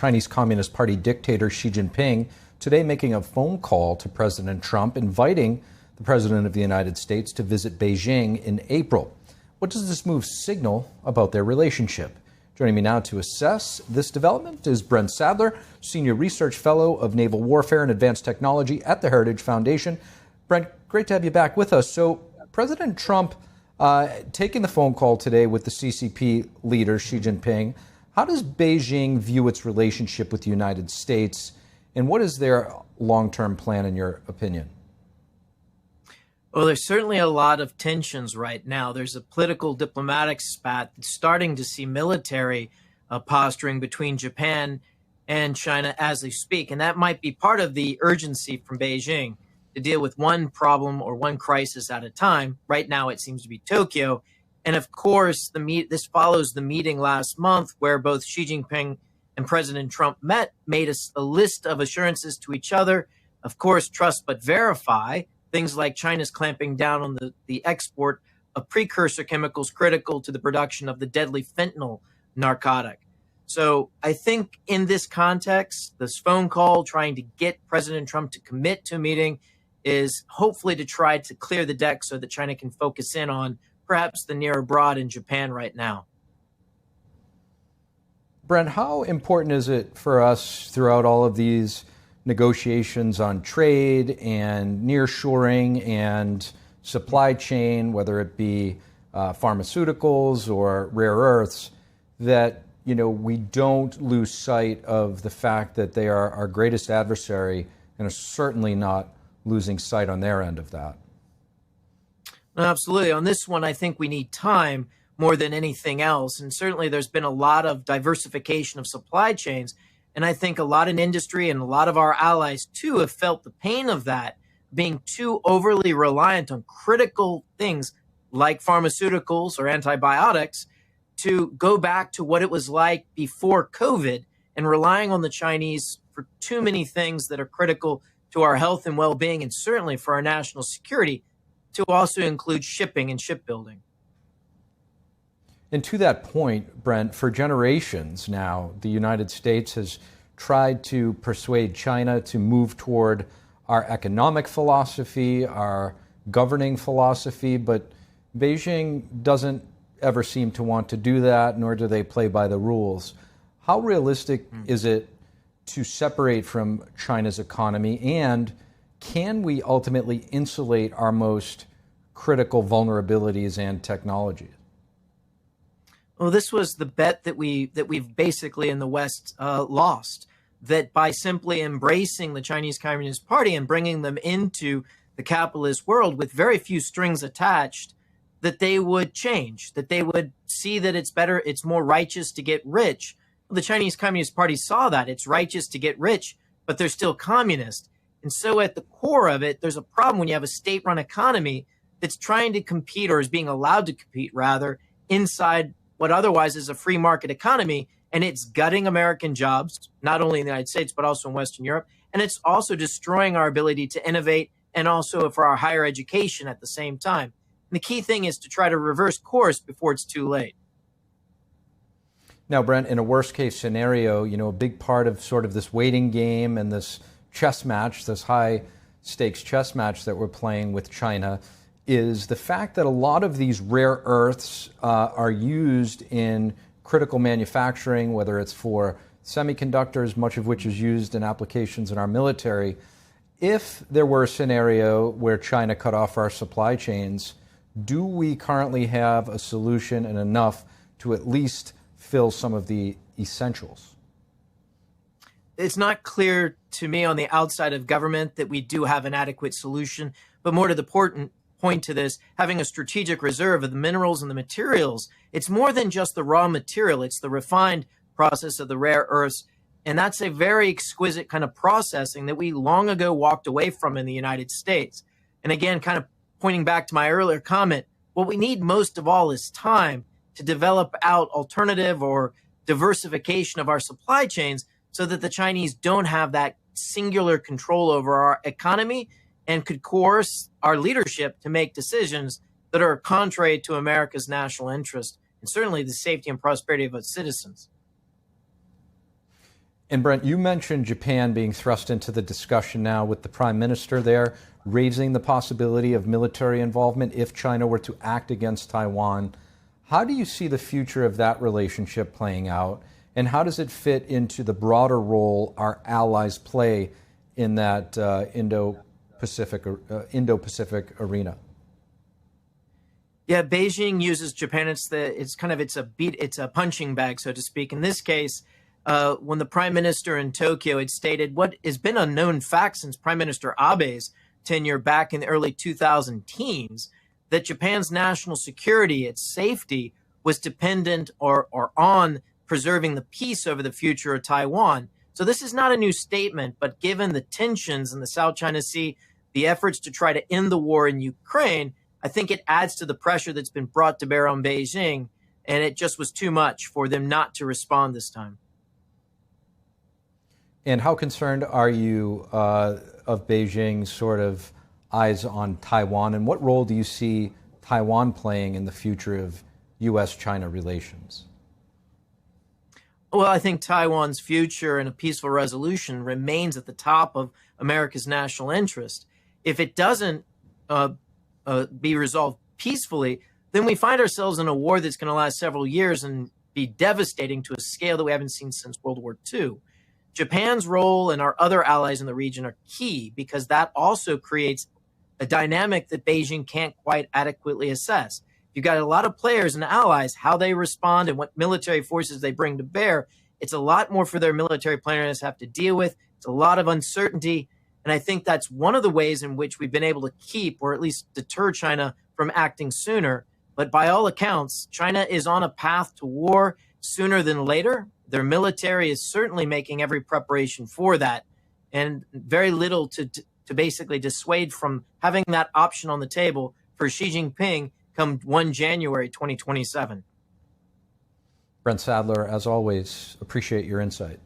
Chinese Communist Party dictator Xi Jinping today making a phone call to President Trump, inviting the President of the United States to visit Beijing in April. What does this move signal about their relationship? Joining me now to assess this development is Brent Sadler, Senior Research Fellow of Naval Warfare and Advanced Technology at the Heritage Foundation. Brent, great to have you back with us. So President Trump taking the phone call today with the CCP leader, Xi Jinping. How does Beijing view its relationship with the United States, and what is their long-term plan, in your opinion? Well, there's certainly a lot of tensions right now. There's a political diplomatic spat that's starting to see military posturing between Japan and China as they speak. And that might be part of the urgency from Beijing to deal with one problem or one crisis at a time. Right now, it seems to be Tokyo. And of course, this follows the meeting last month where both Xi Jinping and President Trump made a list of assurances to each other. Of course, trust but verify. Things like China's clamping down on the export of precursor chemicals critical to the production of the deadly fentanyl narcotic. So I think in this context, this phone call trying to get President Trump to commit to a meeting is hopefully to try to clear the deck so that China can focus in on perhaps the near abroad in Japan right now. Brent, how important is it for us throughout all of these negotiations on trade and nearshoring and supply chain, whether it be pharmaceuticals or rare earths, that we don't lose sight of the fact that they are our greatest adversary and are certainly not losing sight on their end of that? Absolutely. On this one, I think we need time more than anything else. And certainly there's been a lot of diversification of supply chains. And I think a lot in industry and a lot of our allies, too, have felt the pain of that, being too overly reliant on critical things like pharmaceuticals or antibiotics to go back to what it was like before COVID and relying on the Chinese for too many things that are critical to our health and well-being, and certainly for our national security, to also include shipping and shipbuilding. And to that point, Brent, for generations now, the United States has tried to persuade China to move toward our economic philosophy, our governing philosophy, but Beijing doesn't ever seem to want to do that, nor do they play by the rules. How realistic is it to separate from China's economy, and can we ultimately insulate our most critical vulnerabilities and technologies? Well, this was the bet that we've basically in the West lost. That by simply embracing the Chinese Communist Party and bringing them into the capitalist world with very few strings attached, that they would change. That they would see that it's more righteous to get rich. Well, the Chinese Communist Party saw that it's righteous to get rich, but they're still communist. And so at the core of it, there's a problem when you have a state-run economy that's trying to compete, or is being allowed to compete rather, inside what otherwise is a free market economy, and it's gutting American jobs, not only in the United States, but also in Western Europe. And it's also destroying our ability to innovate and also for our higher education at the same time. And the key thing is to try to reverse course before it's too late. Now, Brent, in a worst case scenario, a big part of sort of this waiting game and this chess match, this high stakes chess match that we're playing with China, is the fact that a lot of these rare earths are used in critical manufacturing, whether it's for semiconductors, much of which is used in applications in our military. If there were a scenario where China cut off our supply chains, do we currently have a solution and enough to at least fill some of the essentials? It's not clear to me on the outside of government that we do have an adequate solution, but more to the point to this, having a strategic reserve of the minerals and the materials, it's more than just the raw material. It's the refined process of the rare earths. And that's a very exquisite kind of processing that we long ago walked away from in the United States. And again, kind of pointing back to my earlier comment, what we need most of all is time to develop out alternative or diversification of our supply chains so that the Chinese don't have that singular control over our economy and could coerce our leadership to make decisions that are contrary to America's national interest and certainly the safety and prosperity of its citizens. And Brent, you mentioned Japan being thrust into the discussion now with the Prime Minister there, raising the possibility of military involvement if China were to act against Taiwan. How do you see the future of that relationship playing out? And how does it fit into the broader role our allies play in that Indo-Pacific arena? Yeah, Beijing uses Japan. It's a punching bag, so to speak. In this case, when the prime minister in Tokyo had stated what has been a known fact since Prime Minister Abe's tenure back in the early 2000 teens, that Japan's national security, its safety, was dependent or on preserving the peace over the future of Taiwan. So this is not a new statement, but given the tensions in the South China Sea, the efforts to try to end the war in Ukraine, I think it adds to the pressure that's been brought to bear on Beijing, and it just was too much for them not to respond this time. And how concerned are you of Beijing's sort of eyes on Taiwan, and what role do you see Taiwan playing in the future of U.S.-China relations? Well, I think Taiwan's future and a peaceful resolution remains at the top of America's national interest. If it doesn't be resolved peacefully, then we find ourselves in a war that's going to last several years and be devastating to a scale that we haven't seen since World War II. Japan's role and our other allies in the region are key because that also creates a dynamic that Beijing can't quite adequately assess. You've got a lot of players and allies, how they respond and what military forces they bring to bear. It's a lot more for their military planners to have to deal with. It's a lot of uncertainty. And I think that's one of the ways in which we've been able to keep or at least deter China from acting sooner. But by all accounts, China is on a path to war sooner than later. Their military is certainly making every preparation for that, and very little to basically dissuade from having that option on the table for Xi Jinping come 1 January 2027. Brent Sadler, as always, appreciate your insights.